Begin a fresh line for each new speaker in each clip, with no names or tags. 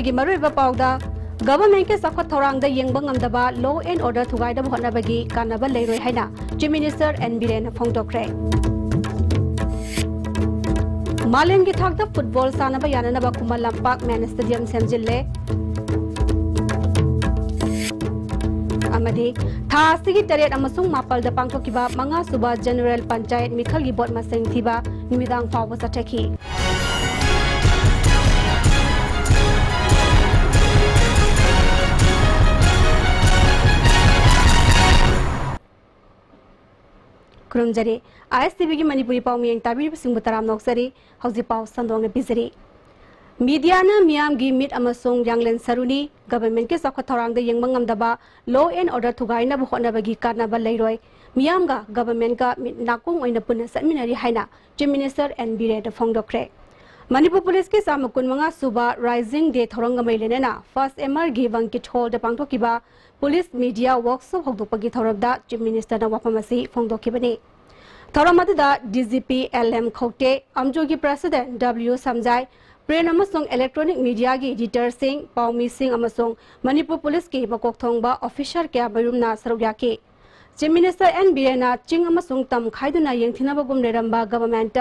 ꯉꯁꯤꯒꯤ ꯃꯔꯨꯑꯣꯏꯕ ꯄꯥꯎꯗ ꯒꯚꯔꯟꯃꯦꯟꯠ ꯀꯤ ꯆꯥꯎꯈꯠ ꯊꯧꯔꯥꯡꯗ ꯌꯦꯡꯕ ꯉꯝꯗꯕ ꯂꯣ ꯑꯦꯟ ꯑꯣꯔꯗꯔ ꯊꯨꯒꯥꯏꯅꯕ ꯍꯣꯠꯅꯕꯒꯤ ꯀꯥꯟꯅꯕ ꯂꯩꯔꯣꯏ ꯍꯥꯏꯅ ꯆꯤꯐ ꯃꯤꯅꯤꯁꯇꯔ ꯑꯦꯟ ꯕꯤꯔꯦꯟꯅ ꯐꯣꯡꯗꯣꯛꯈ꯭ꯔꯦ꯫ मालेमगी थाकता फुटबॉल सानबा याननबा कुमार लंपाक मैन स्टेडियम सेमजिल्ले अमदी था सिगी तरेट अमसुंग मापल द पांगथोकिबा मंगा सुबा जनरल पंचायत मिखलगी बोर्ड मसेंग थिबा निमिदांग फावबा चथेखि। खुरुमजरी ISTV की मणिपुरी पाव मियंग ताबीर सिंह तराम नौसरी हौजी पाव संदोंग बिजरी मीडिया ना मियाम गी मिट अमसोंग यांगलेन सरुनी गवर्नमेंट के चौखट थौरांग दे यंगबंग ngамदबा लॉ एंड ऑर्डर थुगाइना ब होनबगी कानबा लेरोय मियाम गा गवर्नमेंट का मिट नाकोंग ओइना पुन सटमिनरी हाइना चीफ मिनिस्टर एन बिरेड फोंगदोखरे। मणिपुर पुलिस के सामकुन मंगा सुबा राइजिंग डे थौरंग मैलेना फर्स्ट एमर गी वंकिट हॉल द पांगथोकिबा पुलिस मीडिया वर्कशॉप होगदोपगी थौरबदा चीफ मिनिस्टर ना वाफमसी फोंगदोखिबनी। थौरमददा डीजीपी एलएम खौटे अमजोगी प्रेसिडेंट डब्ल्यू समजाई प्रिंट अमसोंग इलेक्ट्रॉनिक मीडिया की एडिटर सिंह पाउमी सिंह अमसोंग मणिपुर पुलिस की मकोक थोंगबा ऑफिसर क्या बरुमना सरुयाकी। चीफ मिनिस्टर एन बिरेना चिंग अमसोंग तम खाइदुना यंगथिनबगुम लेरंबा गवर्नमेंट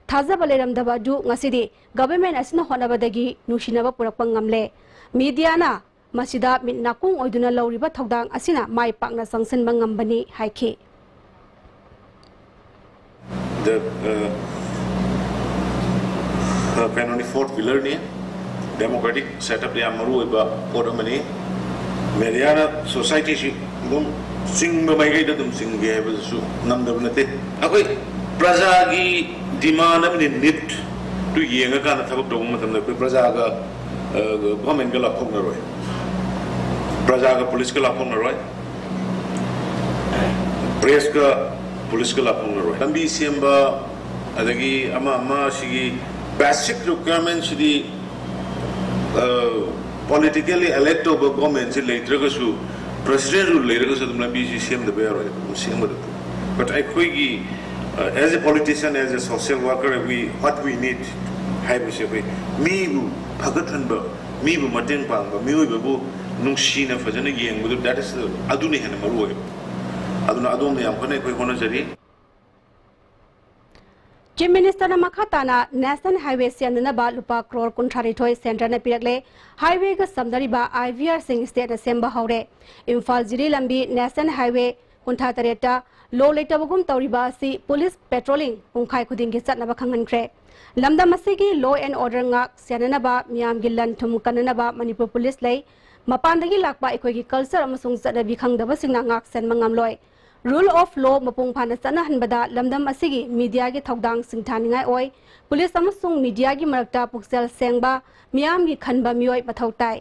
थाजब लेरंदबदु ngасidi गवर्नमेंट असना होनबदगी नुसिनबा पुरकपा ngamle मीडिया ना मसिदा मिनाकुंग ओइदुना लौरिबा थौदांग असिना माइ पाकना संगसनबा ngambani हाइखि।
The kind of fourth pillar ni democratic setup dia maru iba orang mani media society si dum sing mai gai dum sing ge ba su nam da nate akoi praja gi demand am ni need tu yenga kana thabak dom matam da koi praja ga government ga la khong na roi praja ga police ga la khong na roi press ga police ka lapong na roi lambi siamba adagi ama sigi basic requirements di politically elected government si later ka su president rule later ka su lambi si siam da bayar roi siam da but I koigi as a politician as a social worker what we need hai bi se we mi bu bhagathan ba mi bu mateng pang ba mi oi bu nungsi na fajana yeng bu that is aduni hena maru oi
chief minister मखाताना national highway सेमनबा लुपा करोड़ कुंथारिथोय centre ने पिरकले highway का समदरिबा IVR सिंह state सेंबा हौरे इम्फाल जिरी लंबी नेशनल हाईवे कुंथा तरेटा लो लेटबगुम तौरिबा सी पुलिस पेट्रोलिंग पुंखाई खुदिंग के चटनबा खंगनख्रे लमदा मसेगी लो एंड ऑर्डर ngak सेननबा मियाम गिलन थुम कननबा मणिपुर पुलिस लै मपानदगी लाकबा एकोगी कल्चर अमसुंग चटनबी खंगदबा सिंगना ngak सेनमा ngamloi रूल ऑफ लॉ मपुंग फाना चना हनबदा लमदम असिगी मीडिया की थौदांग सिंथानिंगाई ओय पुलिस अमसुंग मीडिया की मरकता पुक्सेल सेंगबा मियाम की खनबा मियोय मथौताई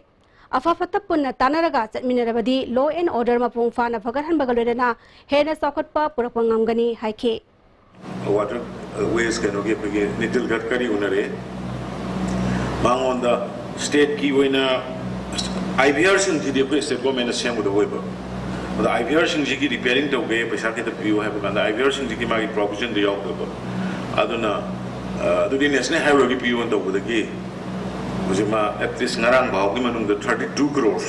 अफाफत पुन्ना तानरगा चटमिनरबदी लॉ एंड ऑर्डर मपुंग फाना फगत हनबगा लोरेना हेना सौखटपा पुरकपा ngamgani हाइखे।
वाटर वेज कैनो के पगे नितिल गडकरी उनरे मांगोंदा स्टेट की वइना आईवीआर सिंह थी दे स्टेट गवर्नमेंट सेम दो वेबा IVR सिंह जी की रिपेयरिंग तो गए पैसा के तो पियो है बंदा IVR सिंह जी की मागी प्रोविजन दे याद तो अदुना अदुदी नेशनल हाईवे की पियो तो बुदगी मुझे मां एटलीस्ट नरंग भाव की मनुंग 32 crores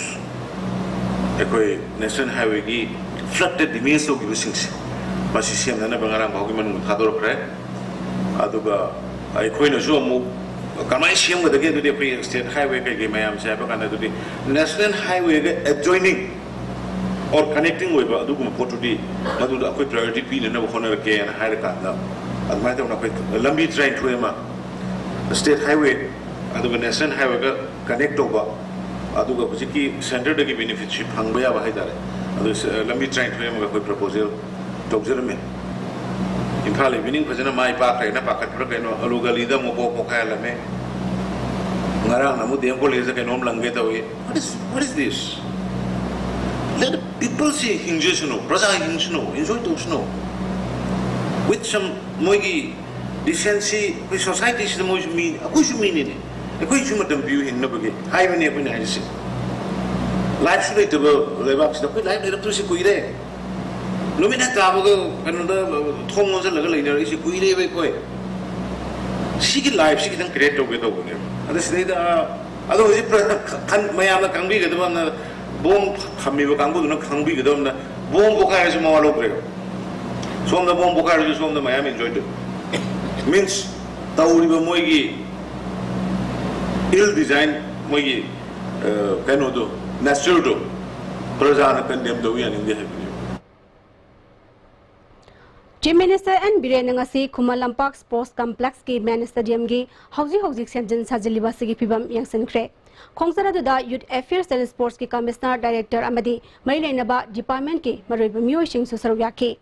एकोई नेशनल हाईवे की फ्लडेड इमेज तो की सिंह से मासी सीएम ने बंगारंग भाव की मनुंग खादोर करे अदुगा एकोई न जो मु कमाई सीएम गदगे दुदी प्री स्टेट हाईवे के मयाम से बकाना दुदी नेशनल हाईवे के एडजॉइनिंग और कनेक्टिंग वेब अदुगुम फोटोडी मदुदा अखोय प्रायोरिटी पी ने होनर के एन हायर काना अदमाय तो अखोय लंबी ट्रेन थ्रुमा स्टेट हाईवे अदुगा नेशनल हाईवे का कनेक्ट होबा अदुगा हुजिकी सेंटर दगी बेनिफिट छि फंगबा या बाहाय दारे अदु लंबी ट्रेन थ्रुमा अखोय प्रपोजल तोजरमे इम्फाल इवनिंग फजना माय पाक रेना पाकत प्र केनो अलुगलीदा मोबो पोखाय लमे ngarang namu dem college ke nom langge to what is this. Let the people see Hingjusno, Praja Hingjusno, enjoy those snow. With some moigi decency, with society is the most mean, a good mean in it. A good human view in Nobody. I will never nice. Life should be the box, the life to see Kuire. No matter Tabago, another Thomas and later is a Kuire. She life, she can create over there. And this later अदो हजि खन मयाम कंबी गदम बोम खमीबो कांगबुदुना खंबी गदम बोम बोखायसु मवालो प्रे सोम द बोम बोखायसु सोम द मयाम एन्जॉय दो मींस ताउरिबो मोइगी इल डिजाइन मोइगी कनो दो नेचुरल दो प्रजाना कंडेम दो यानिंगे है
Chief Minister N. Biren ngasi Khumma Lampak Sports Complex ki main stadium gi hauji semjin sajiliba sigi pibam yangsen kre khongsara da Youth Affairs and Sports ki Commissioner Director amadi marileinaba department ki maroiba miyoi sing su sarya ki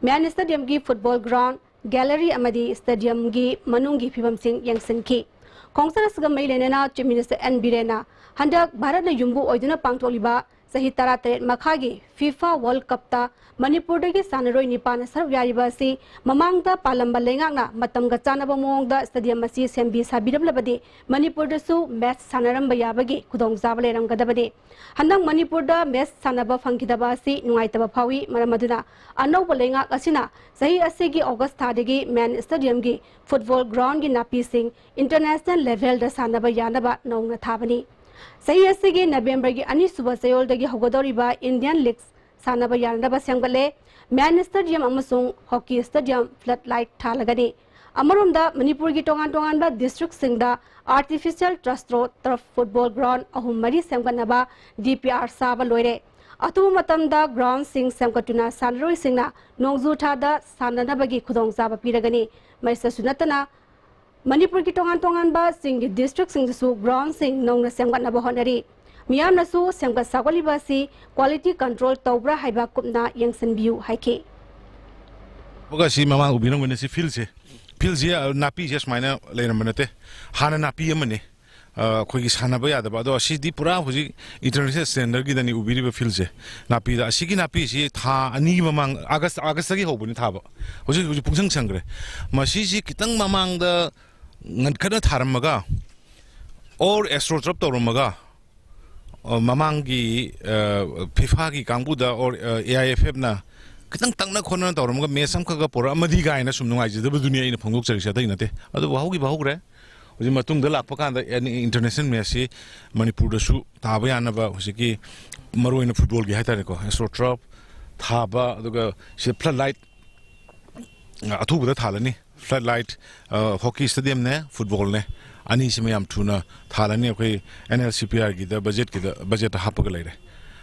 main stadium gi football ground gallery amadi stadium gi manung gi pibam sing yangsen ki khongsara siga maileina Chief Minister N. Birena handak Bharat na yumbu oiduna pangtoliba sahi tara makhagi FIFA World Cup ta Manipur dagi sanaroi nipan sarwyariba si mamangda palamba lengakna matamga chanaba mongda stadium asi sembi sabirablabadi Manipur da su match sanaramba yabagi kudong zabaleram gadabadi handang Manipur da match sanaba phangkidaba si nungaitaba phawi maramaduna anauba lengak asina sahi asigi August thadagi main stadium gi football ground gi napi sing international level da sanaba yanaba nongna thabani sahi asigi November gi ani suba sayol dagi hogodoriba Indian Leagues Sanaba Yarnaba Sangale, Man Stadium Amasung, Hockey Stadium, Floodlight Talagani. Amarumda, Manipur Tonganba District Singda, Artificial Trust Road, Turf Football Ground, Ahumari Samganaba, DPR Saba Loire. Atu Matamda, Ground Sing Samkatuna, Sanroi Singna, Nongzutada, Sandanabagi Kudong Zaba Piragani, Maisa Sunatana, Manipur Tonganba, Sing District Sing Su, Ground Sing, Nong Samganaba Honari. Miyam nasu semga sagwaliba si quality control tawbra haiba kupna yangsen view haike
boga si mama ubinong ne si feel se napi jes maina leina manate hana napi amane khoi gi sana ba yada ba do si di pura huji international standard gi dani ubiri ba feel se napi da si gi napi si tha ani mamang august gi hobuni tha ba huji pungsang sangre ma si kitang mamang da ngan khana tharamaga or astrotrop tawramaga Mamangi FIFA ki Kambuda or AIFF na kitang tangna khona tawramaga mesam khaga pora amadi gaina sumnungai jidaba dunia ina phongok chari sa inate adu bahugre hoji matung da lakpa kanda international match Manipur da su taba yana ba hoji ki maroina football gi haitare ko astrotrop thaba aduga se floodlight athu da thalani floodlight hockey stadium ne football ne ani simayam thuna thalani akoi NLCPR gi da budget hapaga leire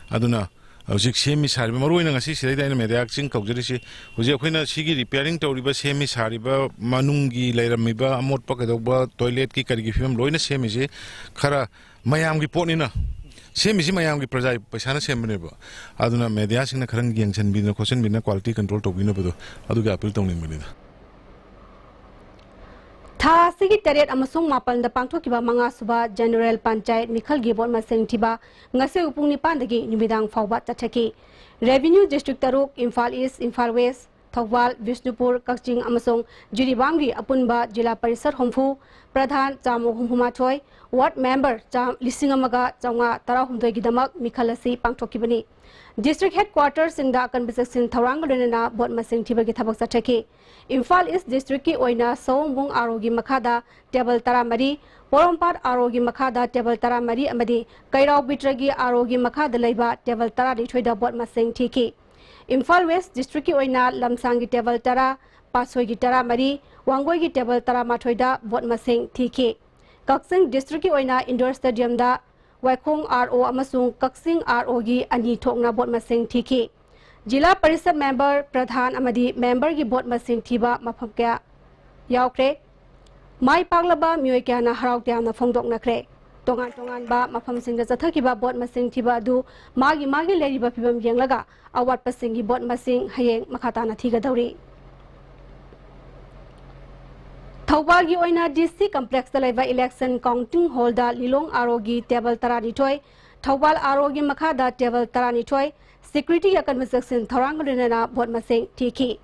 aduna hojik semi sari maroina ngasi sidai ina mediak ching kaujari si hoji akoina sigi repairing tawriba semi sari ba manungi leiramiba amot pakadba toilet ki karigi film loina semi si khara mayam gi potnina semi si mayam gi praja paisana sembne ba aduna media singna kharang yengchan bina khosen bina quality control tawbina bado aduga appeal tawning bina
Tha sigi teret amasung mapal da pangthokiba manga suba General Panchayat Mikhal Gibon Maseng Thiba ngase upung nipan dagi nimidang fawba tathaki Revenue District Taruk Imphal East Imphal West Thawal Vishnupur Kakching amasung Jiribangri apunba Jila Parisad Homfu Pradhan Chamo Humhuma Choi Ward Member Cham Lisingamaga Changa Tarahumdoi gidamak Mikhal asi pangthokibani District Headquarters in the Kanbisaksin Tharangalena Bot Maseng Thiba gi thabak tathaki Imphal East District ki oina Sawmbung Arogi Makhada Table Taramari Porompat Arogi Makhada Table Taramari amadi Kairau Bitragi Arogi Makhada Leiba Table Tarari Thoida Bot Maseng Thiki Imphal West District ki oina Lamsangi Table Tara Pasoi gi Taramari Wangoi gi Table Tarama Thoida Bot Maseng Thiki Kaksing District ki oina Indoor Stadium da Waikong RO amasung Kaksing RO gi ani thokna Bot Maseng Thiki Jila Parisad Member Pradhan Amadi Member gi Bot Masing Thiba mafam kya yaukre Mai Paglaba Myoy kya na harau kya na phongdok na kre tongan ba mafam sing da jathaki ba Bot Masing Thiba du magi leri ba pibam yenglaga awat pasing gi Bot Masing hayeng makhata na thiga dauri Thawbal gi oina DC complex da laiba election counting hall da Lilong Arogi table tarani toy Thawbal Arogi makhada table tarani toy Security akan mesaksin Tharangalena Bot Maseng Thiki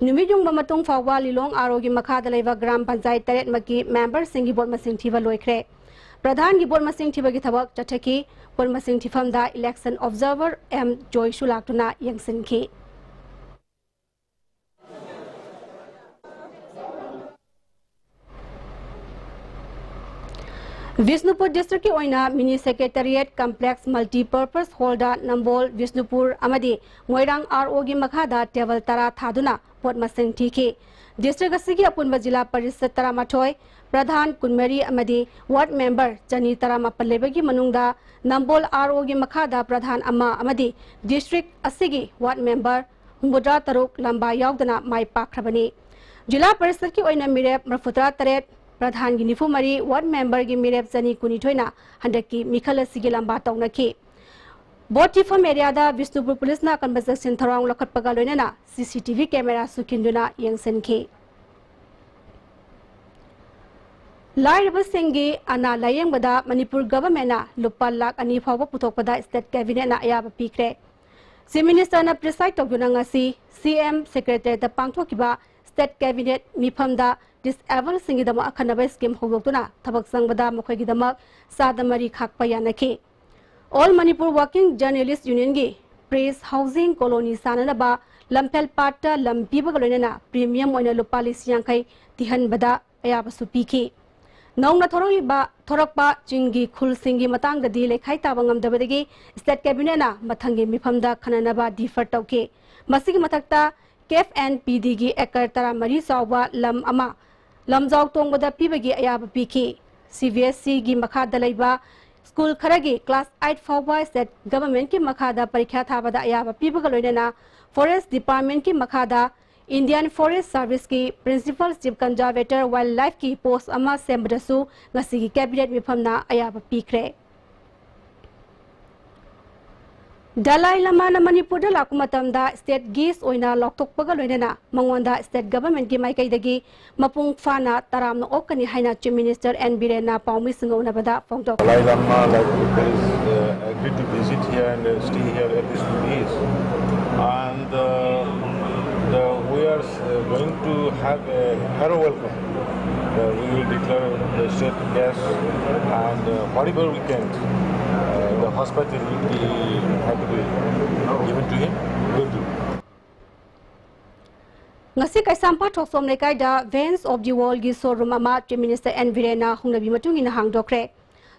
Numijung Bamatung Fawa Lilong Arogi Makhada Laiva Gram Panchayat Teret Maki Member Singi Bot Maseng Thiba Loikre Pradhan gi Bot Maseng Thiba gi thabak chathaki Bot Maseng Thifam da Election Observer M Joy Shulaktuna Yangsen ki Visnupur district ki oina mini secretariat complex multi-purpose hall da Nambol Visnupur amadi Moirang RO gi makhada table tara thaduna pot masing thiki district asigi apunba jila parishad taramathoy pradhan kunmari amadi ward member chani taramapal lebagi manungda Nambol RO gi makhada pradhan amma amadi district asigi ward member humudra taruk lamba yaudana mai pakhrabani jila parishad ki oina mirep marfutra taret Pradhan gi nifumari ward member gi mirep jani kuni thoina handaki mikhala sigi lamba tawna ki boti fam area da Visnupur police na conversation tharang lokhat paga loinena CCTV camera sukinduna yengsen ki Lairaba Sengi ana layeng bada Manipur government na lupa lakh ani phawa puthok pada state cabinet na ayaba pikre Chief Minister na preside toguna ngasi CM secretary da pangthokiba state cabinet mifamda disabled singi dama akhanaba scheme hogokuna thabak sangbada mokhogi dama sadamari khakpa yanaki All Manipur Working Journalists Union gi Press Housing Colony sananaba lampel patta lampiba galonena premium oina lupa lisyangkai tihan bada ayaba supiki Nongna thorakpa chingi khul singi matang da di lekhai tabangam dabadagi state cabinet na mathangi mifamda khananaba defer tawke masigi mathakta KF and PD gi ekar tara mari sawba lam ama lamjaw tongbada pibagi ayaba piki CVSC gi makhada leiba school kharagi class 8 fawba state government ki makhada parikha thabada ayaba pibaga loinena forest department ki makhada Indian Forest Service ki principal chief conservator wildlife ki post ama sembdasu ngasi gi cabinet mifamna ayaba pikre Dalai Lama na Manipur da lakumatamda state gis oina loktok paga loinena mangwanda state government ki maikai dagi mapung fana taram no okani haina chief minister and birena paumi singona bada phongtok
Dalai Lama agreed to visit here and stay here at least 2 days and we are going to have a thorough welcome. We will declare the state gas and whatever we can, the hospitality had to be given to him, we will do.
Ngasi kai sampa thok som lekai da Vans of the World gi showroom ama Chief Minister and Virena hungnabi matung ina hangdokre.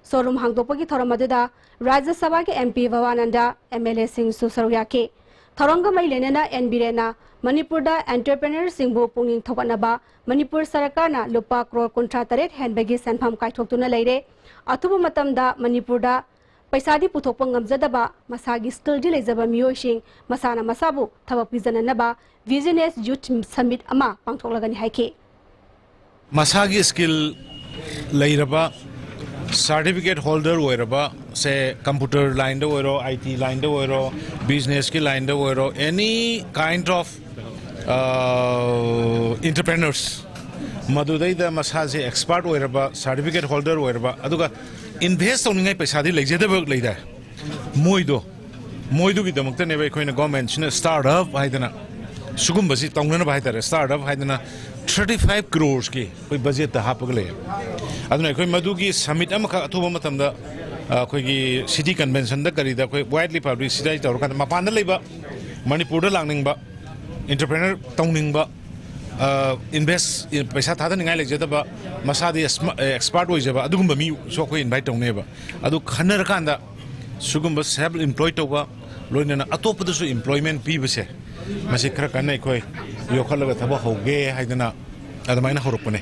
Showroom hangdopagi thoramadu Rajya Sabha ke MP Bhavananda MLA Singh Susaryake. Tharanga mai lenena and Virena Manipur da entrepreneur singbu punging thokanaba Manipur sarkar na lupa crore kuntra taret handbagi sanpham kai thoktuna leire athuba matamda Manipur da paisadi puthokpa ngamjadaba masagi skill di lejaba miyosing masana masabu thaba pijananaba business youth summit ama pangthoklagani haike
masagi skill leiraba certificate holder oiraba say computer line da oiro IT line da oiro business ki line da oiro any kind of entrepreneurs madudai da masage expert oiraba certificate holder oiraba aduga invest oningai paisa di lejadaba leida moido gi damakta neba khoina government sina startup haidana sugumbasi tongnana baitare startup haidana 35 crores ki koi budget da hapagle aduna khoi madugi summit amaka athuba matamda khoi gi city convention da kari da khoi widely publicity tawr kan mapan da leiba Manipur da langningba entrepreneur tongning invest paisa thada ningai lejadaba masadi expert oijaba adugumba mi so khoi invite tongneba adu khanar kanda sugumba self employed toba loinana atopada su employment pibase masi khara kanai khoi yokhalaga thaba hoge haidana adamaina horupane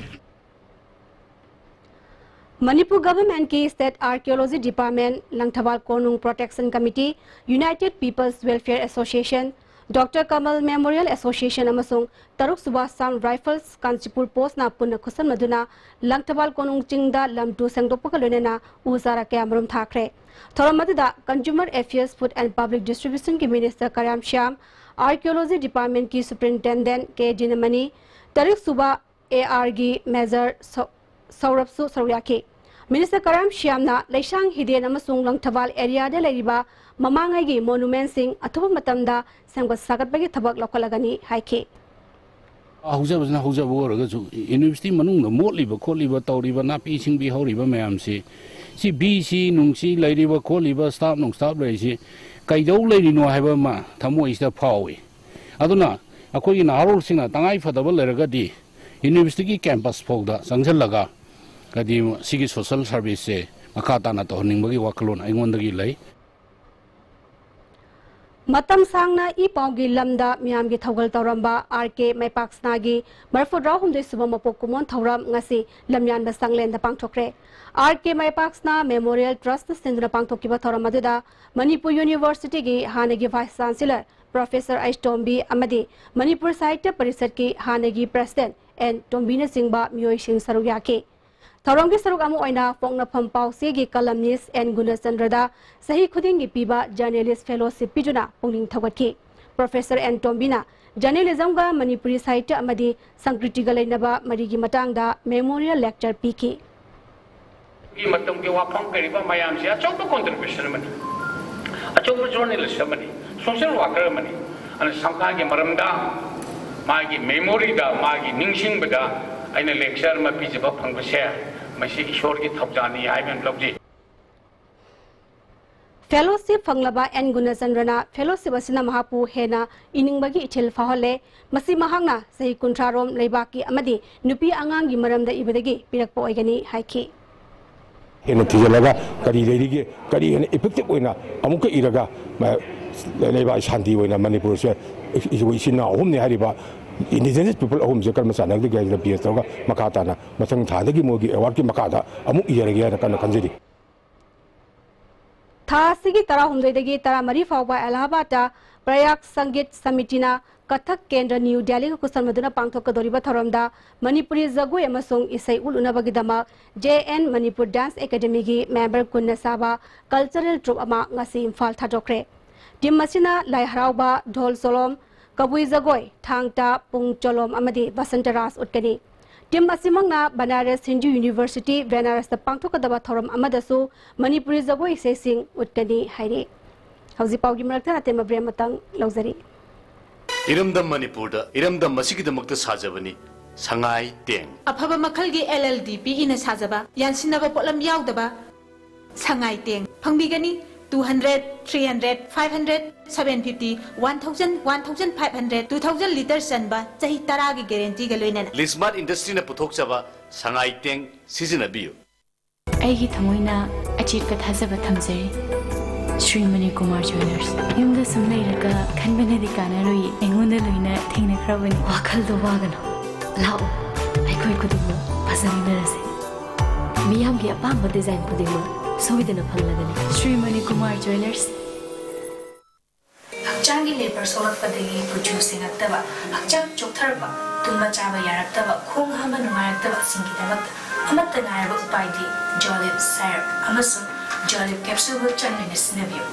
Manipur government ki state archaeology department Langthawal Konung protection committee United People's Welfare Association Dr. Kamal Memorial Association amasung Taruk Subas Sound Rifles Kanchipur Post na punna khusan maduna Langthawal Konung Chingda lamtu sengdopaka loinena uzara kamarum thakre thoramada Consumer Affairs Food and Public Distribution ki Minister Karam Shyam Archaeology Department ki Superintendent K Dinamani Taruk Suba AR gi Major Saurabsu Saryake Minister Karam Shyam na Leishang Hiden amasung Langthawal area de leriba mamangai gi monument sing athuba matamda sangba sagat bagi thabak lokalagani haike
Hujabna hujaboraga university manung no motliba kholiba tawriba napi singbi horiba mayamsi si BC nungsi leiriba kholiba staff nung staff leisi kaidau leirino haiba ma thamoi sta phawi aduna akoi na harol singna tangai fadaba leragadi university ki campus fogda sangjallaga kadi sigi social service se makata na to hning bagi waklon aingon dagi lai
matam sangna I paugi lamda miam gi thogal tawramba RK Maipaksna gi marfudra humdei suba mapok kumon thawram ngasi lamyan ba sanglen da pangthokre RK Maipaksna Memorial Trust sindra pangthokiba thawram aduda Manipur University gi hanagi Vice Chancellor Professor H. Tombi amadi Manipur Sahitya Parishad ki hanagi President and Tombina Singba Miyoi Singh Saruyaki Thawram gi saruk amu oina pongna phampau se gi columnist and Gunachandrada sahi khuding gi piba journalist fellowship pijuna pongning thawatki Professor N. Tombina journalism ga Manipuri Sahitya amadi Sankriti ga leinaba marigi matangda memorial lecture piki
ki matam gi wafam kariba mayam sia chokto contribution mani achokto journalist mani social worker mani an samkha gi maramda magi memory da magi ningsing bada aina lecture ma pijaba phangba masi ishor ki thapjani aiben lobji
fellowship phanglaba N. Gunachandrana fellowship asina mahapu hena iningbagi ichil fahole masi mahangna sahi kuntrarom leibaki amadi nupi angang gi maramda ibadagi pirakpo oigani haiki
hena tijalaga kari leirige kari hena effective oina amuka iraga leiba shanti oina Manipur se isina ahumne hariba indigenous people ahum je karma sana de ga PS toga makata na matang thada gi mogi award ki makada amu iyarage na kana kanjiri
tha sigi tara humdoi dagi tara mari fawba Allahabad Prayak Sangeet Samitina Kathak Kendra New Delhi ku sanmaduna pangthok doriba tharamda Manipuri Zagoi amasung isai ulunabagi dama JN Manipur Dance Academy gi member kunna saba cultural troupe ama ngasi Imphal thadokre tim masina lai harauba dhol solom Kabui Zagoi Thangta Pung Cholom amadi Basantaras utkani tim asimangna Banaras Hindu University Banaras the pangthokadaba thoram amadasu Manipuri Zagoi sesing utkani hairi hauzi paugi marakta atema brematang lauzari
Iramdam Manipurda Iramdam masigidamukta sajabani Sangai Teng
Afaba makhalgi LLDP ina sajaba yansinaba potlam yaudaba Sangai Teng phangbigani 200, 300, 500, 750, 1000, 1500, 2000 liters sanba chahi taragi guarantee ga loinana
Lismart industry na puthok chaba Sangai Teng season abiu
Aigi thamoina achit ka thazaba thamjari Sri Mani Kumar Jewelers yumda sumnai raga khanbana dikana roi engonda loina thengna khrabani wakhal do wagana lao aikoi kudumu phasani rase miyam gi apamba design kudima soidana phalagani Sri Mani Kumar Jewelers
Hakchangi labor solak padagi producing attaba hakchang choktarba tumba chaba yaraktaba khong hama nungayaktaba singidamak amatta ngaraba upaidi Jolip Syrup amasun Jolip capsule chanmina sinabiyo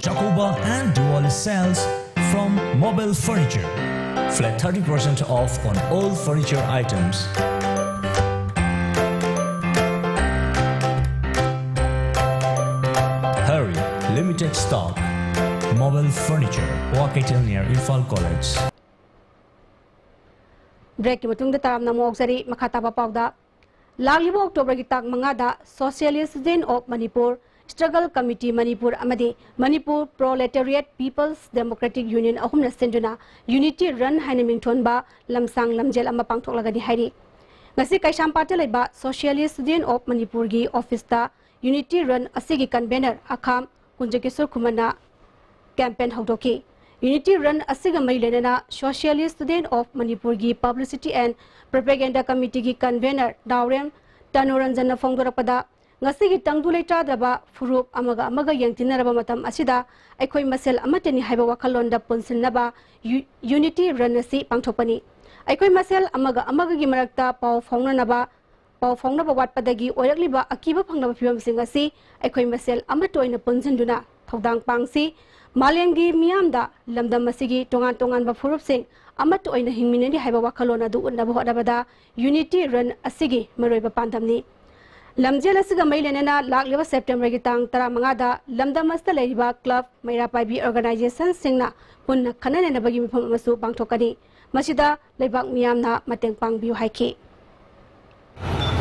Chocoba and Dualis sales from Mobile Furniture. Flat 30% off on all furniture items. Hurry, limited stock. Mobile Furniture, Wakatel near Imphal College.
Break mutung da taram na moksari makataba pawda laglibo October gi tag mangada Socialist Student of Manipur Struggle Committee Manipur amadi Manipur Proletariat People's Democratic Union ahumna senduna Unity Run hainaming thonba lamsang lamjel ama pangthoklagani hairi ngasi kaisam party leba Socialist Student of Manipur gi office ta Unity Run asigi convener akham kunjakesur khumana campaign haudoki Unity Run asiga mailenana Socialist Student of Manipur gi Publicity and Propaganda Committee gi convener Daurem Tanuranjana Fongdorapada ngasigi tangdulai tradaba furup amaga yangtinaraba matam asida aikoi masel amatani haiba wakhalonda punsinaba Unity Run asi pangthopani aikoi masel amaga gi marakta pau faungnaba watpadagi oirakliba akiba phangnaba phibam singasi aikoi masel amatoina punjinduna thodang pangsi malemgi miyamda lamdam asigi tongan ba furup sing amatoina hingminani haiba wakhalona du unnabu hodabada Unity Run asigi maroiba pandamni Lamjel asiga mailenana lagliba September gi tang 15 da lamdamasta leiba club Mairapaibi organization singna punna khanane nabagi mifam amasu pangthokani masida leibak miyamna mateng pangbiu haiki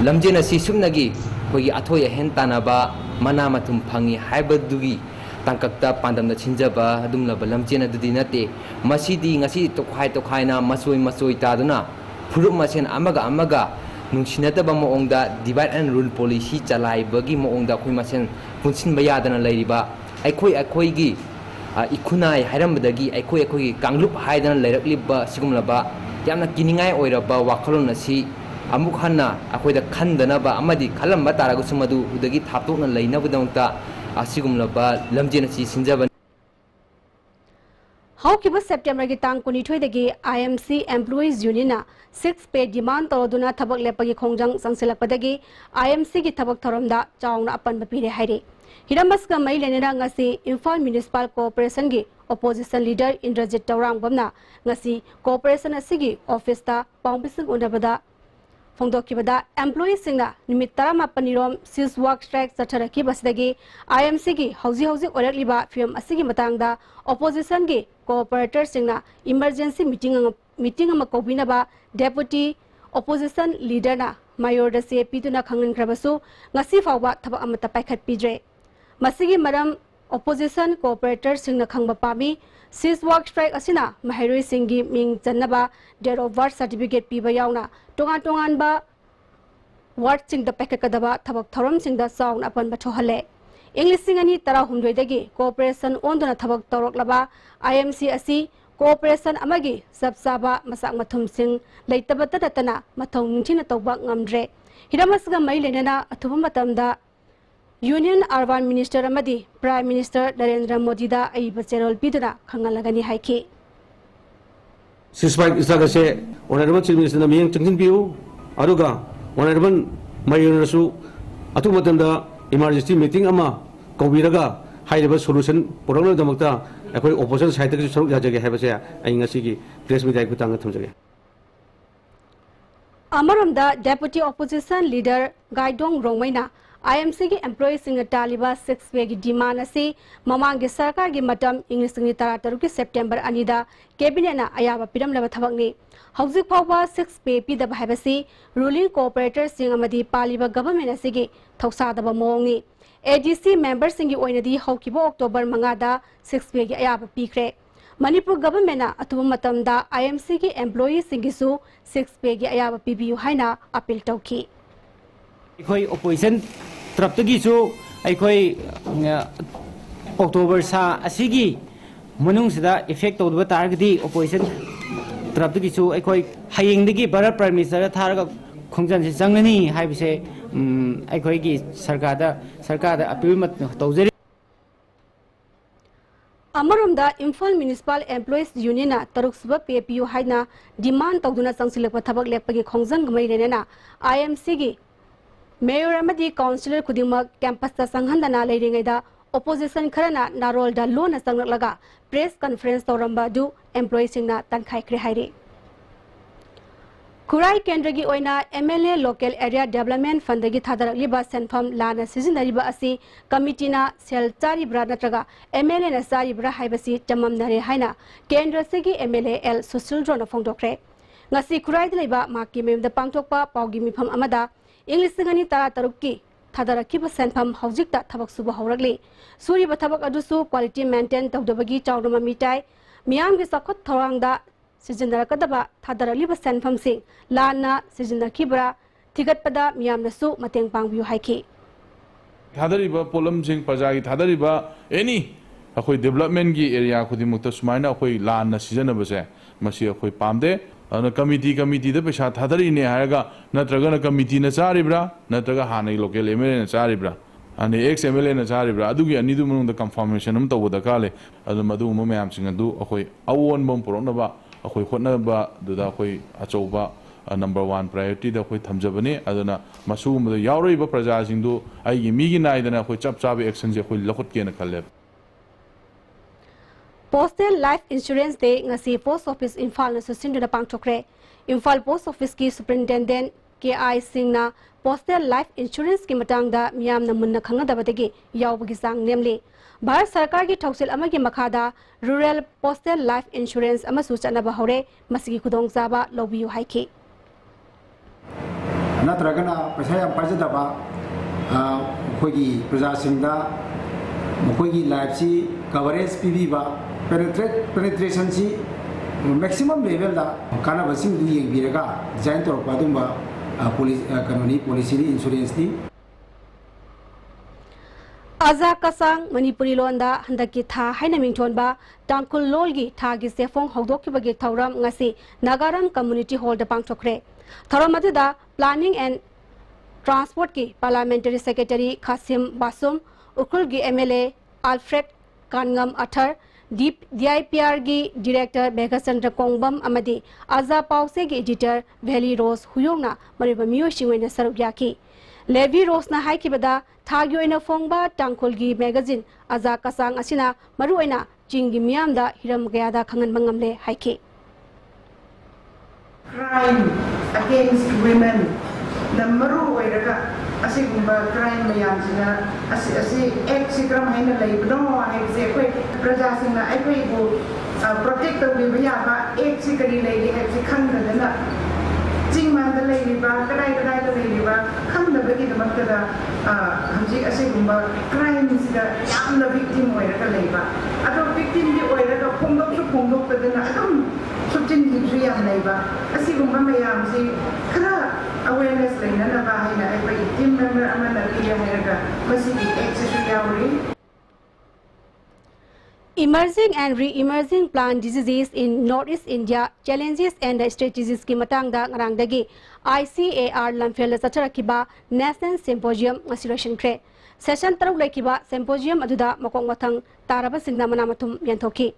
lamjen asi sumnagi khoi athoi hen tanaba mana mathum phangi haibadugi tangkakta pandamna chinjaba adumlaba lamjen adudi nate masidi ngasi tokhai na masoi taduna furup masen amaga nungsinataba moongda divide and rule policy chalai bagi moongda khoi masen punsin bayadana lairiba aikoi gi ikhunai hairamdagi aikoi kanglup haidana lairakliba sigumlaba yamna kiningai oiraba wakhalon asi amuk hanna akoida khandanaba amadi khalamba taragu sumadu udagi thaptokna leinabudamta asigumlaba lamjen asi sinjaba
Haukiba September ki tang kunithoi dagi IMC Employees Union 6 pay demand tawduna thabak lepagi khongjang sangsilakpadagi IMC ki thabak thoramda chawna apan bapire haire Hiramas ka mai lenera ngasi Imphal Municipal Corporation gi opposition leader Indrajit Tawrang bamna ngasi corporation asigi office ta pawngbising unabada Fongdokibada employees singna nimit 18 rom sis work strike chatharaki basdagi IMC gi hauji orakliba film asigi matangda opposition gi cooperator singna emergency meeting ama kobinaba deputy opposition leader na mayor da CP tuna khangin krabasu ngasi fawba thaba amata paikhat pidre masigi maram opposition cooperator singna khangba pami sis work strike asina mahairoi singi ming chanaba date of birth certificate piba yauna tongan ba ward sing da paikakadaba thabak thoram sing da sound apan ba thohale English singani tara humdoi dagi cooperation onduna thabak tawroklaba IMC asi cooperation amagi sabsaba masak mathum sing leitabata datana mathong ningthina tawba ngamdre hiramasga mai lenana athuba matamda Union Urban Minister amadi Prime Minister Narendra Modi da aiba cherol piduna khangalagani haiki
Sispai isagase honorable chief minister na miyang changin piu aruga honorable mayor su atu matamda emergency meeting ama kawiraga haireba solution poranglo damakta akoi opposition side ta saruk yajage haibase ai ngasi gi press media ku tang thamjage
Amaramda deputy opposition leader Gaidong Rongmaina IMC ki employees sing taliba 6 way ki demand ase mamang gi sarkar gi matam English ni tara ki September anida cabinet na ayaba piram laba thabak ni hauzik phawba 6 pay pi da bhaibasi ruling cooperator sing amadi paliba government ase gi thausa da mong ni ADC member sing gi oina di haukibo October manga da 6 pay gi ayaba pikre Manipur government na atuba matam da IMC ki employees sing gi su 6 pay gi ayaba pibiu haina appeal tawki
Ikoi opposition traptagi su aikoi October sa asigi manung sida effect tawdba targadi opposition traptagi su aikoi hayengdagi Bharat Prime Minister tharaga khongjan se changani haibise aikoi gi sarkada appeal mat tawjari
Amaramda Imphal Municipal Employees Union na taruk suba PPU haina demand tawduna changsilakpa thabak lepagi khongjang gmai renena IMC gi Mayor amadi councillor khudingmak campus ta sanghandana leiringaida opposition kharana narol da lona sanglaga press conference toramba du employees singna tankhai kre haire Kurai kendra gi oina MLA local area development fund gi thadarakliba senfam lana sizinariba asi committee na sel chari bra natraga MLA na chari bra haibasi tamam nare haina kendra segi MLA L social drone phongdokre ngasi kurai dleiba maki mem da pangthokpa pawgi mifam amada English singani tara tarukki thadarakhiba senfam haujikta thabak suba haurakli suriba thabak adusu quality maintain tawdabagi chawrama mitai miyam gi sakhot thorangda sizindarakadaba thadarakliba senfam sing lana sizindakhibra thigatpada miyamnasu mateng pangbiu haiki
thadariba polam sing pajagi thadariba any akhoi development gi area khudimukta sumaina akhoi lana sizinabase masi akhoi pamde committee da pesa thadari ne haraga natraga committee na charibra natraga hanai local MLA na charibra ani ex MLA na charibra adugi ani du munung da confirmation am tawda kale adu madu mo mayam sing adu akhoi awon bom porona ba akhoi khotna ba du da akhoi achouba number 1 priority da akhoi thamjabani aduna masu mu yauroi ba praja sing du ai gi mi gi nai da akhoi chap chap action je akhoi lakhot ke na khalle
Postal Life Insurance Day ngasi Post Office Imphal na susinduna pangthokre Imphal Post Office ki Superintendent KI Singh na Postal Life Insurance ki matangda miyam na munna khangadabadagi yawbagi sang nemli Bharat Sarkar ki thausil amagi makhada Rural Postal Life Insurance amasu chanaba hore masigi khudong jaba lobiyu haiki
नत्रगना पैसा याम पाजदबा अखोगी प्रजासिंगदा मखोगी life सी coverage पीबीबा penetration सी maximum level दा काना busing दु येंगिरगा design Torpa दुंबा कानूनी policy insurance दी
आजा कसंग मणिपुरी लोंदा हंदकी था हाइना मिंथोनबा Tankul लोलगी थागी सेफोंग हौदोकिबगी थौरम ngasi नागारम community hall दा पांगथोखरे थौरम अदुदा planning and transport की पार्लियामेंटरी सेक्रेटरी खासिम बासुम उखुल की एमएलए अल्फ्रेड कानगम अथर DIPR की डायरेक्टर मेघचंद्र कोंगबम अमदी आजा पाउसे की एडिटर वैली रोज हुयोंगना मरिबा मियोशिंगोइना सरुक याकी लेवी रोसना हाइकिबदा थागी ओइना फोंगबा टांगखोलगी मैगजीन आजा कसंग असिना मरुओइना चिंगी मियामदा Hiram गयादा खंगन मंगमले हाइकी
crime against women the maru oiraga asigumba crime mayamsina asi ek sikram haina leibno ek se koi praja singna ai koi bu protect we baya ba ek sikari lei ek sikhanga dana jingman da lei ba kadai da lei ba khanda ba ki da makta hamji asigumba crime sida yamna victim oiraga lei ba ado victim di oiraga phongdok dana adum subjin di yam lei ba asigumba mayamsi kara awareness lain na ba haina ai ba team member amana kiya hairaga masigi access yawri
Emerging and re-emerging plant diseases in Northeast India challenges and strategies ki matangda ngarangdagi ICAR lamphel chacharakiba National Symposium asiration kre session taruk laikiba symposium aduda makong mathang taraba singna manamathum yanthoki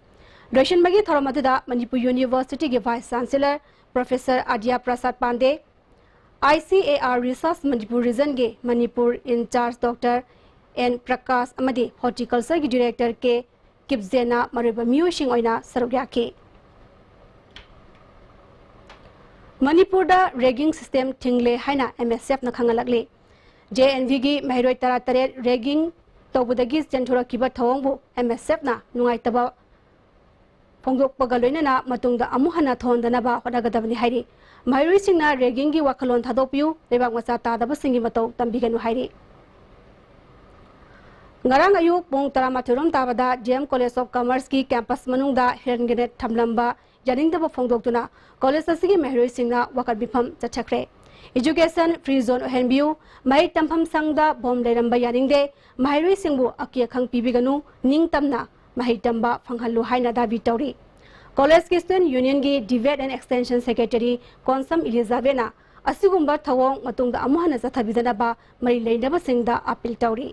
Russian magi thoram aduda Manipur University ki Vice Chancellor Professor Adya Prasad Pandey ICAR Research Manipur region ke Manipur in charge Dr. N Prakash amadi horticulture ki director ke Kipzena Mariba Mushing Oina Sarugyaki Manipur da ragging system tingle haina MSF na khangalagli JNV gi Mahiroi Taratare ragging tobudagi centura kiba thongbu MSF na nungai taba phongdok pagaloina na matungda amuhana thondana ba hodagadabni hairi Mahiroi singna ragging gi wakalon thadopiu lebak macha tadaba singi matau tambiganu hairi Ngarang ayu pung taramaturum tabada JM College of Commerce ki campus manungda herngene thamlamba janingdaba phongdoktuna college asigi Mehroi singna wakar bifam chachakre education free zone henbiu mai tampham sangda bom leramba yaningde Mehroi singbu akia khang pibiganu ningtamna mai tamba phanghallu haina dabi tawri college ki student union gi debate and extension secretary Konsam Elizabeth asigumba thawong matungda amuhana chathabidana ba mai leinaba singda appeal tawri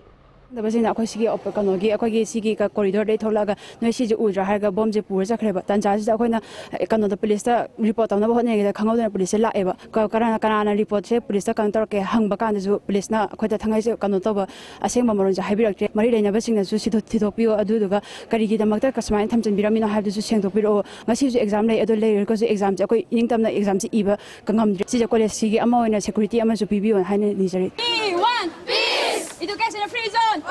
The Bazina Koski Opekanogi, Akogi Siki corridor de Tolaga, Noisi Udra Haga, Bombs, Purza Creba, Tanjas, Akona, Econo the police report on the Bohone, the Kango police la Eva, Karana report, police counter, Hangbakan, Polisna, Quatangas, Kanotoba, a same Morons, a hybrid, Maria never seen a Susito Titopio, Aduga, Kariki, the Magda Casmine, Thompson, Biramina have the Susan Piro, Massive exam later later because the exams, Income exams, Eva, Kangam, Sija Sigi, Amo and security, Amazu PB and Hannah Lizard.
Education free zone.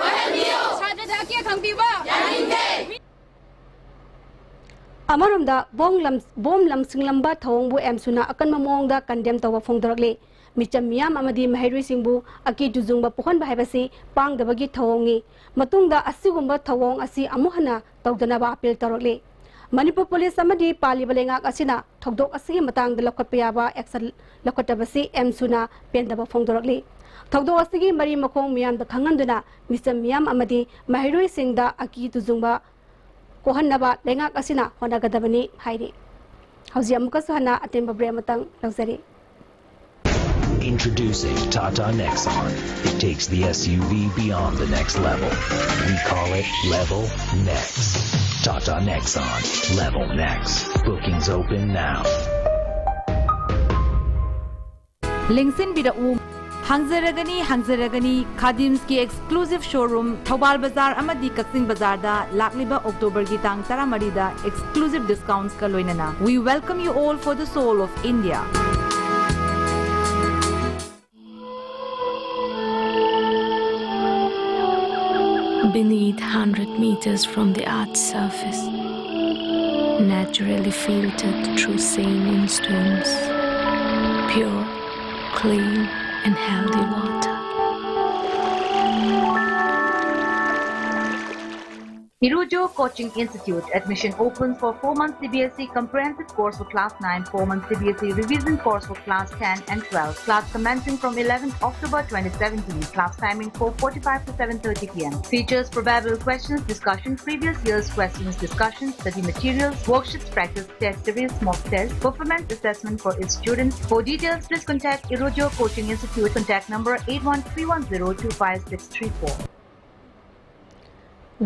Amarumda bom lam singlamba thongbu emsuna akan mamongda condemn tawa phongdorle micham miyam amadi Mahiroi singbu aki duzungba pukhon bahibasi pangdabagi thawongi matungda asigumba thawong asi amuhana tawdana ba appeal tarole Manipur police amadi pali balenga asina thokdok asigi matangda lokapya action lokatabasi emsuna pendaba phongdorle Thogdo asigi mari makong miyam da khanganduna Mr. Miyam amadi Mahiroi singda aki tuzungba kohannaba lengak asina honagadabani hairi hauji amuka suhana atemba brematang lauzari
Introducing Tata Nexon. It takes the SUV beyond the next level. We call it Level Next. Tata Nexon. Level Next. Bookings open now.
Lingsin bidau Hangzaragani Khadims ki exclusive showroom Thobal Bazaar amadi Kaksing Bazaar da lakliba October ki tang 13 da exclusive discounts ka loinana. We welcome you all for the soul of India.
Beneath 100 meters from the Earth's surface, naturally filtered through saline stones, pure, clean, and healthy water.
Irujo Coaching Institute admission open for 4-month CBSE comprehensive course for class 9, 4-month CBSE revision course for class 10 and 12. Class commencing from 11th October 2017. Class timing 4:45 to 7:30 p.m. Features probable questions, discussion, previous year's questions, discussion, study materials, worksheets, practice test series, mock test, performance assessment for its students. For details, please contact Irujo Coaching Institute. Contact number 8131025634.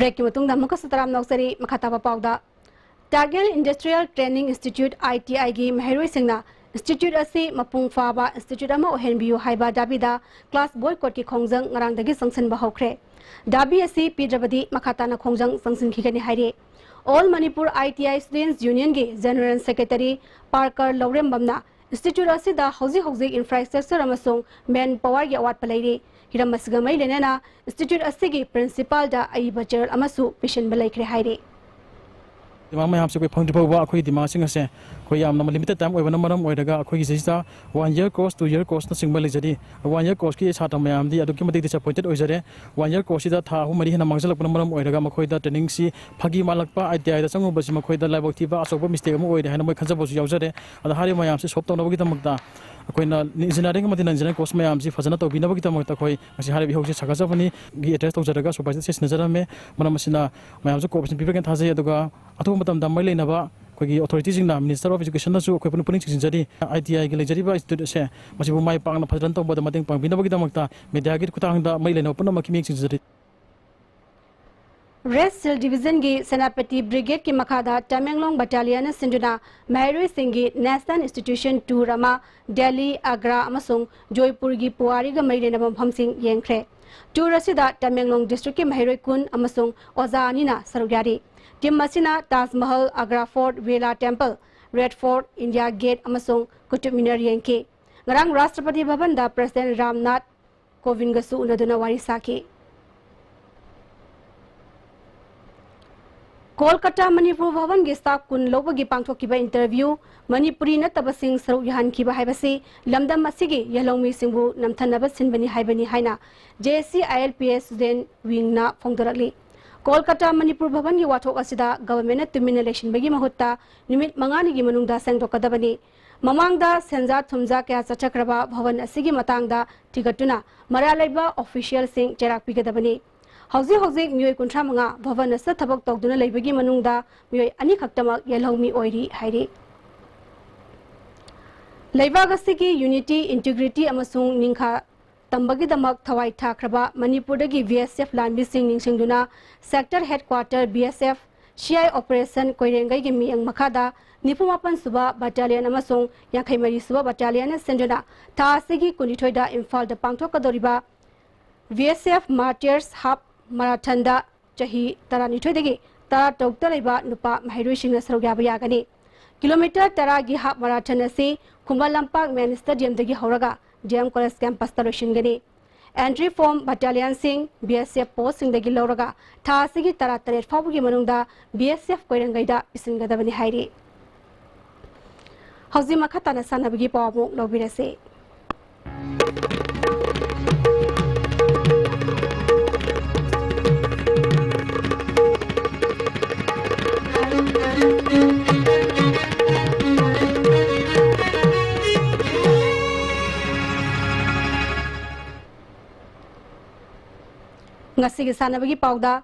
Break ki matung da muka sutaram noksari makhataba pauda Targel Industrial Training Institute ITI gi maheroi singna institute asi mapung faba institute ama ohenbiu haiba dabida class boycott ki khongjang ngarang dagi sanction ba hokre dabi asi pidrabadi makhata na khongjang sanction khigani haire All Manipur ITI Students Union gi General Secretary Parker Laurembamna institute asi da hauzi infrastructure amasung manpower gi awat palaire hiram masgamai lenena institute asigi principal da aiba general amasu mission balai kre haire
दिमाग में आपसे कोई फंक्ट पावा कोई दिमाग सिंह से कोई आम नम limited time ओइबन मरम ओइरगा कोई जिसा 1 year course 2 year course न सिंगबल लेजरी 1 year course की छात्र मयाम दी अदुकी मदि डिसअपॉइंटेड ओइजरे 1 year course दा था हु मरि हना मांगजलक मरम ओइरगा मखोय दा ट्रेनिंग सी फगी मालकपा आईटीआई दा संगु बसि मखोय दा लाइबक थिबा असोब मिस्टेक म ओइरे हना मै खनजबसु यावजरे अद हारि मयाम से सोप तौनबगी तमकता अखोइना इंजीनियरिंग मदि इंजीनियरिंग कोर्स मयाम जी फजना तौबिनबगी तमकता खोय मसि हारि बिहौसे सगाजबनी गी एड्रेस तौजरगा सुपाइस सेस नजरमे मरम मसिना मयाम से कोऑपरेशन पीपल थाजे अदुगा अथु मतम दा मै लेनबा कोई अथॉरिटीज मिनिस्टर ऑफ एजुकेशन पुनिंग ITI की लेजरी इंस्टीट्यूट से माई पांग फजन तब पांगीनबीदमकता मीडिया की खुतांग मई लेना पुनमकी मिंगसिंजरी
West Hill Division की सेनापति ब्रिगेड की मखादा तमेंगलोंग बटालियन सिंजुना महरोई सिंगी नेशनल इंस्टीट्यूशन टूर अमा दिल्ली आग्रा अमसुंग जयपुर की पुआरी ग मई लेना मफमसिंग येंख्रे टूर असिदा तमेंगलोंग डिस्ट्रिक्ट की महरोई कुन अमसुंग ओजा अनिना सरुयारी टीम मसिना ताजमहल आग्रा फोर्ट वेला Temple Red Fort India Gate अमसुंग कुतुब मीनार येंखे ngarang राष्ट्रपति भवन दा प्रेसिडेंट रामनाथ कोविंद गसु उनदुना वारी साकी कोलकाता मणिपुर भवन के स्टाफ कुन लोबगी पांगथोकिबा इंटरव्यू मणिपुरी नतबसिंग सरुक यहानखिबा हाइबसी लमदम असिगी यलोंगमी सिंबु नमथनबा सिनबनी हाइबनी हाइना JSC ILPS स्टूडेंट विंगना फोंगदरली कोलकाता मणिपुर भवन की वाथोक असिदा गवर्नमेंट तुमिन इलेक्शन बगी महुत्ता निमित मंगानी की मनुंगदा सेंगदोकदबनी ममांगदा सेंजा थुमजा क्या चचक्रबा भवन असिगी मतांगदा थिगतुना मरा लेबा ऑफिशियल सिंग चेराक पिगदबनी हौजी हौजी मियोय कुंथ्रा मंगा भवन अस थबक तौदुना लेबगी मनुंगदा मियोय अनि खक्तमक येलौमी ओइरी हाइरे लेबागसिगी यूनिटी इंटीग्रिटी अमसुंग निंखा तंबगी दमक थवाई थाख्रबा मणिपुरदगी BSF लानबी सिंग निंगसिंगदुना sector headquarter BSF CI operation Koirengei की मियंग मखादा 98 सुबा बटालियन अमसुंग 53 सुबा बटालियन सेंजुना थासिगी कुनिथोइदा इम्फाल द पांगथोकदोरिबा BSF मार्टियर्स हाफ मैराथन दा चही 12 तरा टौक्ता लेबा नुपा महैरोइसिंग सरुयाबा यागनी किलोमीटर 10 की हाफ मैराथन असी खुम्बा लंपाक मेन स्टेडियम दगी हौरगा DM कॉलेज कैंपस तलोशिंगनी एंट्री फॉर्म बटालियन सिंह BSF पोस्ट सिंह दगी लौरगा थासिगी तरा तरेट फाबुगी मनुंगदा BSF कोइरंगैदा इसिंगदबनी हाइरी हौजी मखताना सानबगी पावमु लौबिरसे ngasi sanabagi pauda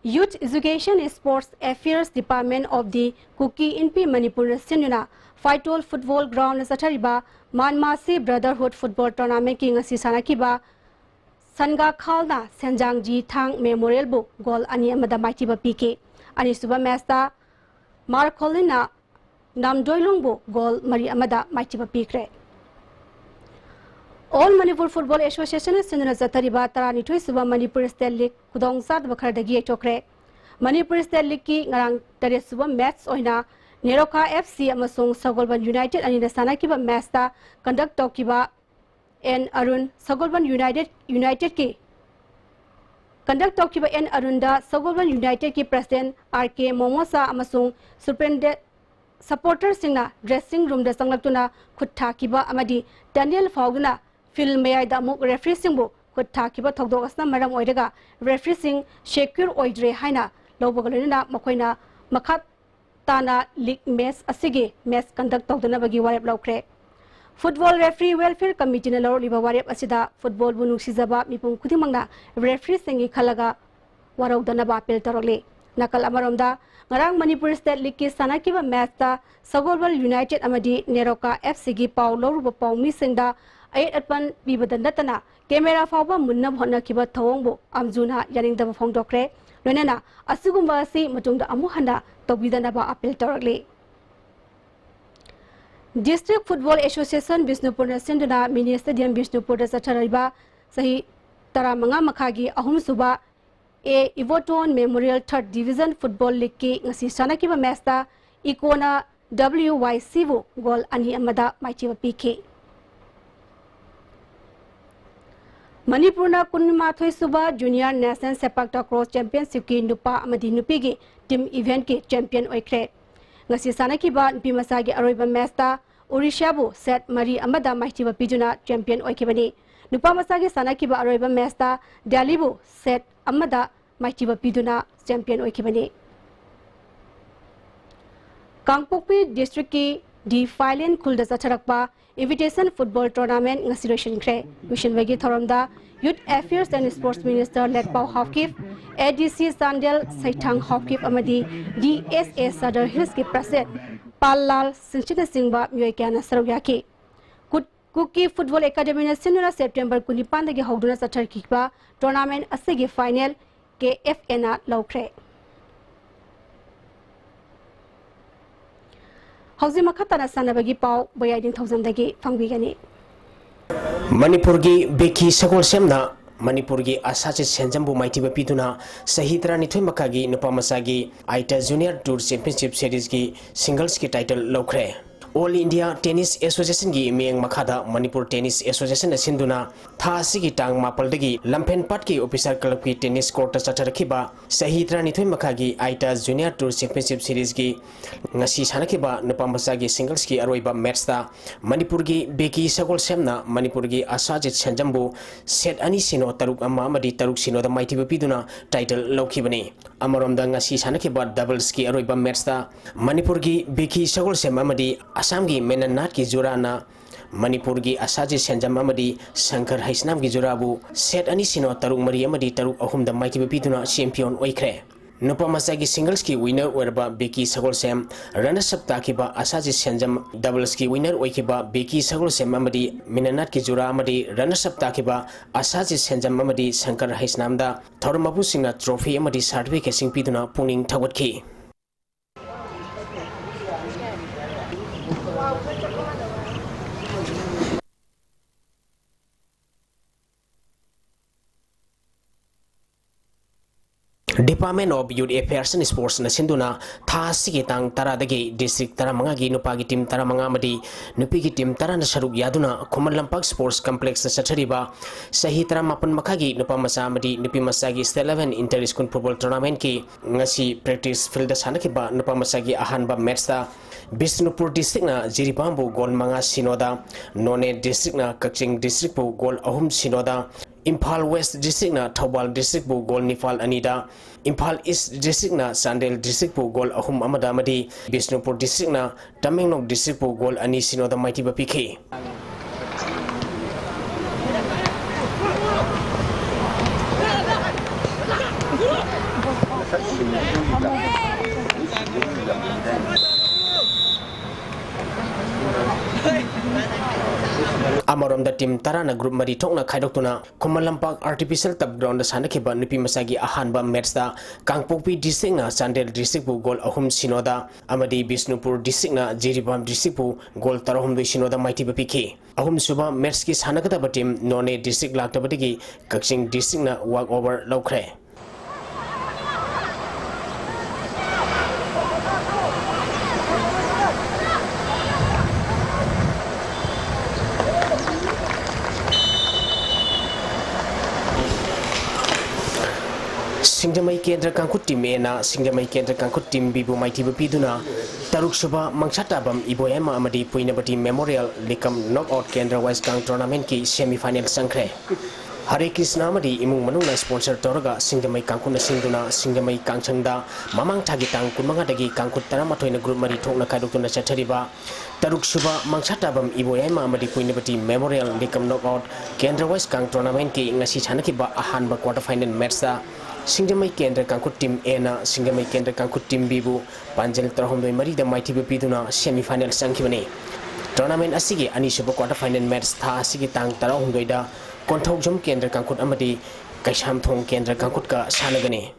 Youth Education and Sports Affairs Department of the Kuki Inpi Manipur Sinuna Faitol Football Ground Sathariba Manmasi Brotherhood Football Tournament ki ngasi sanakiba Sanga Khalna Senjangji Thang Memorial Book goal ani amada maitiba PK ani suba match Marcolina Namdoilungbo goal mari amada maitiba PK All Manipur Football Association Sinuna Zatariba Taranitui Suba Manipur State League Kudong Sad Bakardagi Chokre Manipur State League ki ngarang tare suba match oina Neroka FC amasung Sagolban United ani nasana kiba match ta conduct tokiba N Arun Sagolban United ki conduct tokiba N Arunda Sagolban United ki president RK Momosa amasung superintendent supporter singna dressing room da sanglaktuna khutha kiba amadi Daniel Fauguna film मयाइदा अमुक referee Singh खुद थाकिबा थौदोक असना मरम ओइरगा referee Singh शेक्यूर ओइद्रे हाइना लौबगलना मखोइना मखा ताना league match असिगे match conduct तौदनबगी वारेप लौख्रे फुटबॉल रेफरी वेलफेयर कमिटी ने लौरिबा वारेप असिदा फुटबॉल बु नुक्सिजबा मिपुम खुदिमंगना रेफरी सिंगी खलगा वारौदनबा अपील तौरले नकल अमरोमदा ngarang Manipur State League ki sanakiba match ta Sagolwal United amadi Neroka FC gi paw loruba paw mi singda 8 atpan bibadan natana camera fawba munna bhonna kiba thawongbo amjuna yaningda phongdokre loinana asigumba si matungda amu handa tobidana appeal torakle District Football Association Bisnupur na sinduna mini stadium Bisnupur da satharaiba sahi taramanga makhagi ahum suba A Ivoton Memorial 3rd Division Football League ki ngasi sanakiba match ta Ikona WYC wo goal ani amada maichiba PK Manipur na kunma thoi suba Junior National Sepak Takraw Championship ki nupa amadi nupi gi team event ki champion oikre ngasi sanakiba nupi masagi aroiba match ta Orisha bo set mari amada maichiba pijuna champion oikibani nupa masagi sanakiba aroiba match ta Delhi bo set amada maichiba piduna champion oikibani Kangpokpi district ki di Phailen khulda chacharakpa invitation football tournament ngasiration kre mission wagi thoramda youth affairs and sports minister Letpau Hawkif ADC Sandel Saithang Hawkif amadi DSA Sadar Hills ki president Pallal Sinchita Singba myoikana saroyaki Kuki Football Academy na sinura September 25 dagi hawduna chacharkiba tournament asigi final KFN laukre Hausi makhatana sanabagi pau bayading 1000 dagi fangbigani
Manipur gi beki sagol semna Manipur gi asache senjambu maitiba piduna sahitra nithoi makagi nupamasagi Aita Junior Tour Championship Series gi singles ki title laukre All India Tennis Association gi meng makhada Manipur Tennis Association asinduna tha sigi tang mapal dagi lampen pat ki officer club ki tennis court ta charakhiba sahitra nithoi makhagi Aita Junior Tour Championship Series gi ngasi sanakhiba nupamasa gi singles ki aroiba match ta Manipur gi beki sagol semna Manipur gi asajit sanjambu set ani sino taruk amma amadi taruk sino da maitiba piduna title laukibani amarom da ngasi sanakhiba doubles ki aroiba match ta Manipur gi beki sagol sem amadi Assam gi menanat ki jurana Manipur gi asaji senjam amadi Shankar Haisnam gi jurabu set ani sino taruk mari amadi taruk ahum da maiki biduna champion oikre Nupa masagi singles ki winner werba Becky Sagol Sem runners up takiba asaji senjam doubles ki winner oikiba Becky Sagol Sem amadi menanat ki jura amadi runners up takiba asaji senjam amadi Shankar Haisnam da thormabu singna trophy amadi certificate sing piduna puning thawatki Department of Youth Affairs and Sports na sinduna tha sigi tang taradagi district taramanga gi nupagi team taramanga madi nupigi team tarana saruk yaduna Khuman Lampak Sports Complex na sathariba sahi taramapan makhagi nupa masa madi nupi masagi State 11 Inter School Football Tournament ki ngasi practice field sanakiba nupa masagi ahanba match ta Bisnupur district na Jiribambu gol manga sinoda None district na Kaching district bu gol ahum sinoda Imphal West district na Thawbal district bu gol nifal anida Imphal East district na Sandel district bu gol ahum amada madi Bisnupur district na Tamengnok district bu gol ani sinoda maiti ba pikhi Amarom da team tarana group mari thokna khaidoktuna Khuman Lampak artificial tap ground da sanakiba nupi masagi ahanba match da Kangpokpi district na Sandel district bu gol ahum sinoda amadi Bisnupur district na Jiribam district bu gol tarahum doi sinoda maiti bapiki ahum suba match ki sanakata ba team None district laktabadigi Kaching district na walk over laukre Singdamai Kendra Kankut Team A na Singamai Kendra Kankut Team B bu maiti bapiduna Taruk Suba Mangchatabam Iboyama Amadi Puinabati Memorial Likam Knockout Kendra West Kang Tournament ki semi-final sangkre. Hare Krishna Amadi Imung Manuna sponsor Toraga Singamai Kankuna Sinduna Singamai Kangchangda Mamang Tagitang Kunmangadagi Kankut Taramatoina Group Mari Tokna Kadukuna Chatariba Taruk Suba Mangchatabam Iboyama Amadi Puinabati Memorial Likam Knockout Kendra West Kang Tournament ki ngasi chanakiba ahanba quarter final match da Singamai Kendra Kankut Team A na Singamai Kendra Kankut Team B bu Panjal Tarhomdoi Marida Maiti Bapiduna semi-final sangkibani. Tournament asigi anisuba quarter final match tha asigi tang Tarhomdoida Konthokjom Kendra Kankut amadi Kaisham Thong Kendra Kankut ka sanagani.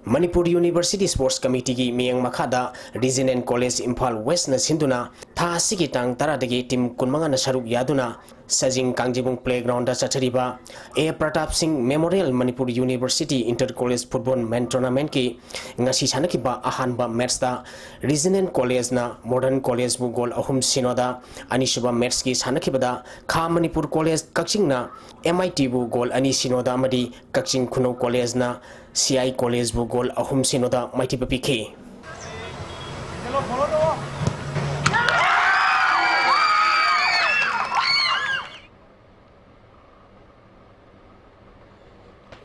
Manipuri University Sports Committee ki miyang makada Resident College Imphal West na sinduna tha asigi tang taradagi team kunmanga na saruk yaduna Sajing Kangjibung Playground da Chachariba A Pratap Singh Memorial Manipuri University Inter-College Football Men Tournament ki ngasi chanakiba ahanba match da Resident College na Modern College bu goal ahum sinoda anisuba match ki chanakiba da Kha Manipur College Kakching na MIT bu goal ani sinoda amadi Kakching Khuno College na CI College bu goal ahum sinoda maiti bapiki.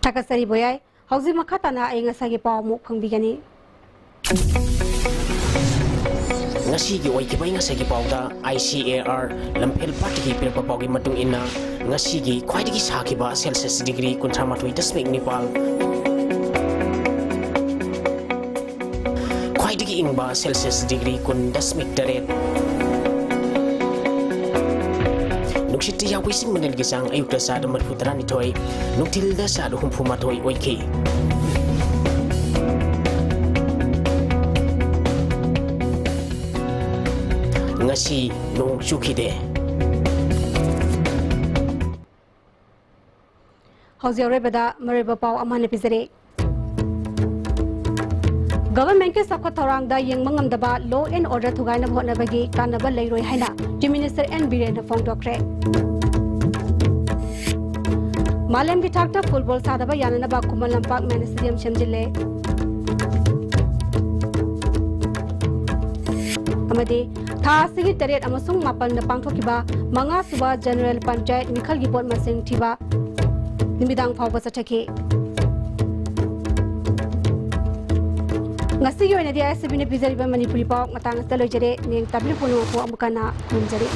Takasari boyai, hausi makatana ay ngasagi pawmuk pangbigani.
Ngasi gi oikibay ngasagi pawda ICAR lampel patiki pirpapawgi matung ina ngasi gi khwaidagi sakiba Celsius degree 38.9 khwaidagi ingba Celsius degree 10.8 Nuksiti yawi sing manel gisang ayuk da sa marfutra ni toy nuktil da sa humfuma toy oiki ngasi nung chukide
Hausi rebada mariba paw amane pizare Government ke sakwa thorang da yeng mangamdaba law and order thugai na bhona bagi kanaba leiroi haina Chief Minister N Biren na phone dokre Malem ki thakta football sadaba yanana ba kumal lampak man stadium chamjille amade tha sigi taret amasung mapal na pangthokiba manga suba general panchayat mikhal gi pot masing thiba nimidang phawba chathake ngasi yoina dia SB ne bizari ba Manipuri paw matang asta lojare neng tabli punu ko amukana kunjare